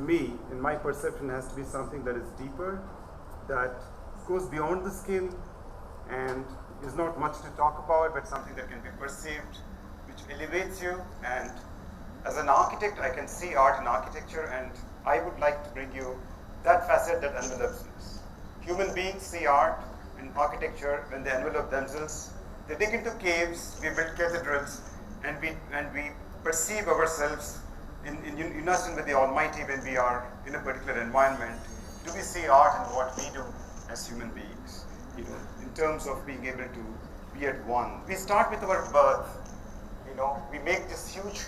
me, in my perception, has to be something that is deeper, that goes beyond the skin, and is not much to talk about, but something that can be perceived, which elevates you. And as an architect, I can see art in architecture, and I would like to bring you that facet that envelops this. Human beings see art in architecture when they envelop themselves. They dig into caves, we build cathedrals, and we perceive ourselves in unison with the Almighty when we are in a particular environment. Do we see art in what we do as human beings? You know, in terms of being able to be at one. We start with our birth. You know, we make this huge,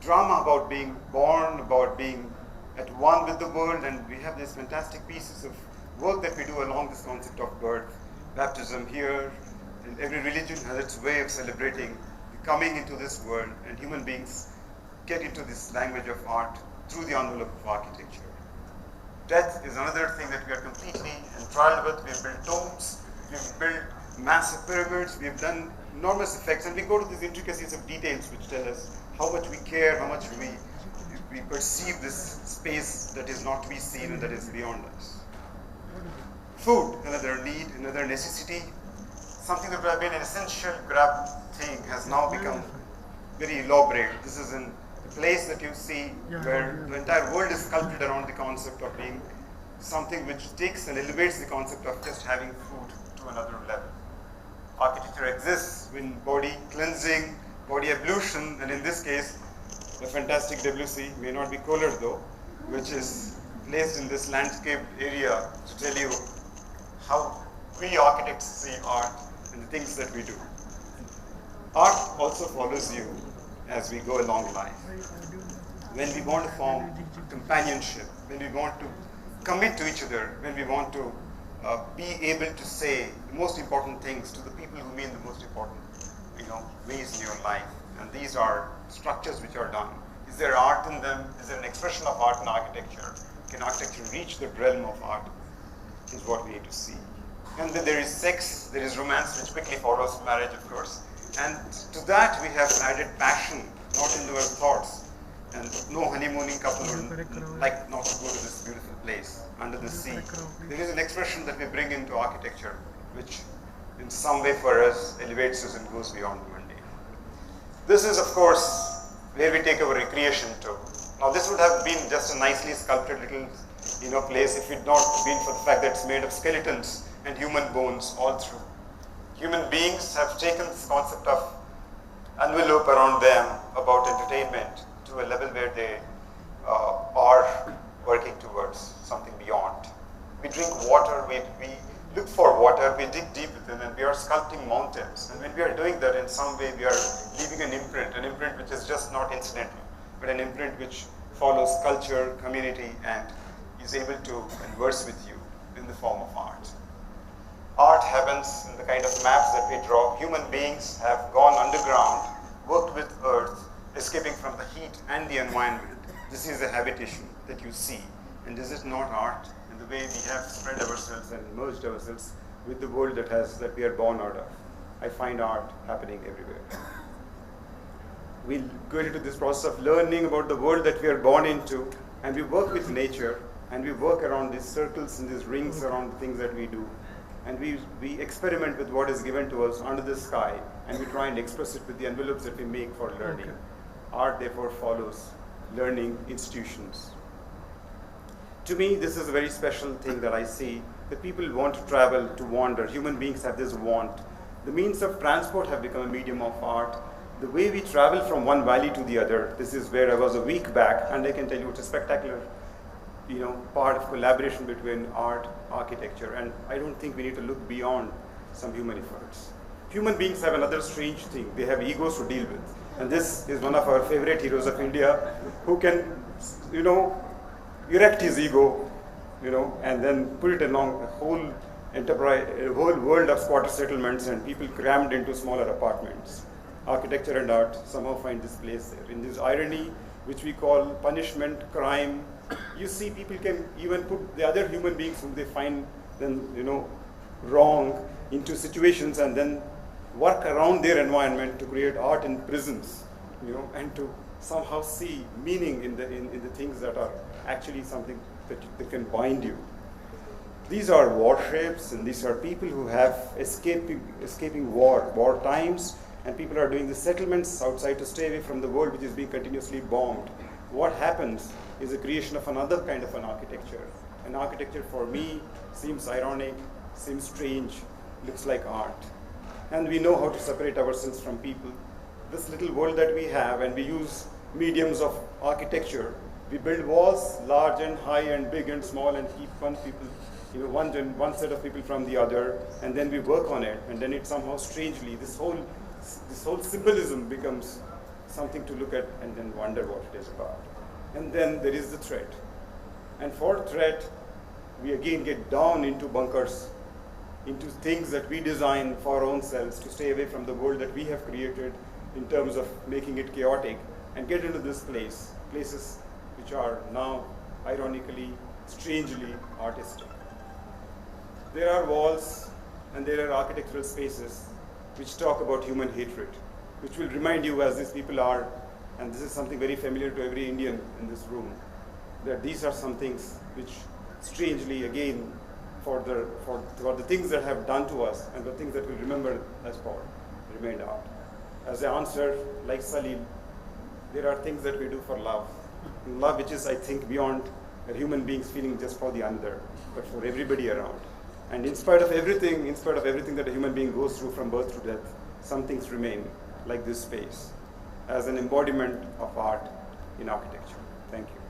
drama about being born, about being at one with the world, and we have these fantastic pieces of work that we do along this concept of birth, baptism here, and every religion has its way of celebrating coming into this world, and human beings get into this language of art through the envelope of architecture. Death is another thing that we are completely enthralled with. We've built tombs, we've built massive pyramids, we've done enormous effects, and we go to these intricacies of details which tell us how much we care, how much we perceive this space that is not to be seen and that is beyond us. Food, another need, another necessity. Something that would have been an essential grab thing has now become very elaborate. This is in the place that you see where the entire world is sculpted around the concept of being something which takes and elevates the concept of just having food to another level. Architecture exists in body cleansing, body ablution, and in this case, the fantastic WC, may not be Kohler though, which is placed in this landscape area to tell you how we architects see art and the things that we do. Art also follows you as we go along life. When we want to form companionship, when we want to commit to each other, when we want to be able to say the most important things to the people who mean the most important ways in your life. And these are structures which are done. Is there art in them? Is there an expression of art in architecture? Can architecture reach the realm of art? Is what we need to see. And then there is sex, there is romance, which quickly follows marriage, of course. And to that we have added passion, not into our thoughts. And no honeymooning couple would like not to go to this beautiful place under the sea. There is an expression that we bring into architecture, which in some way for us elevates us and goes beyond the mundane. This is, of course, where we take our recreation to. Now, this would have been just a nicely sculpted little, place if it had not been for the fact that it's made of skeletons and human bones all through. Human beings have taken this concept of envelope around them about entertainment to a level where they are working towards something beyond. We drink water, we look for water, we dig deep within, and we are sculpting mountains. And when we are doing that, in some way we are leaving an imprint which is just not incidental, but an imprint which follows culture, community, and is able to converse with you in the form of art. Art happens in the kind of maps that we draw. Human beings have gone underground, worked with earth, escaping from the heat and the environment. This is a habitation that you see. And this is not art in the way we have spread ourselves and merged ourselves with the world that we are born out of. I find art happening everywhere. We go into this process of learning about the world that we are born into, and we work with nature, and we work around these circles and these rings around the things that we do. And we experiment with what is given to us under the sky, and we try and express it with the envelopes that we make for learning. Art, therefore, follows learning institutions. To me, this is a very special thing that I see, that people want to travel, to wander. Human beings have this want. The means of transport have become a medium of art. The way we travel from one valley to the other, this is where I was a week back, and I can tell you it's a spectacular part of collaboration between art, architecture, and I don't think we need to look beyond some human efforts. Human beings have another strange thing. They have egos to deal with. And this is one of our favorite heroes of India, who can, erect his ego, and then put it along a whole enterprise, a whole world of squatter settlements and people crammed into smaller apartments. Architecture and art somehow find this place there. In this irony, which we call punishment, crime, you see people can even put the other human beings whom they find then, wrong into situations and then work around their environment to create art in prisons, and to somehow see meaning in the things that are actually something that can bind you. These are warships, and these are people who have escaping war times, and people are doing the settlements outside to stay away from the world which is being continuously bombed. What happens is the creation of another kind of an architecture. An architecture for me seems ironic, seems strange, looks like art. And we know how to separate ourselves from people. This little world that we have, and we use mediums of architecture. We build walls, large and high and big and small, and keep one set of people from the other, and then we work on it, and then it somehow strangely, this whole symbolism becomes something to look at and then wonder what it is about. And then there is the threat. And for threat, we again get down into bunkers, into things that we design for our own selves to stay away from the world that we have created in terms of making it chaotic, and get into this places which are now, ironically, strangely artistic. There are walls and there are architectural spaces which talk about human hatred, which will remind you, as these people are, and this is something very familiar to every Indian in this room, that these are some things which strangely, again, for the things that have done to us and the things that we'll remember as for remained art. As I answer, like Salim, there are things that we do for love. Love which is, I think, beyond a human being's feeling just for the other, but for everybody around. And in spite of everything that a human being goes through from birth to death, some things remain, like this space, as an embodiment of art in architecture. Thank you.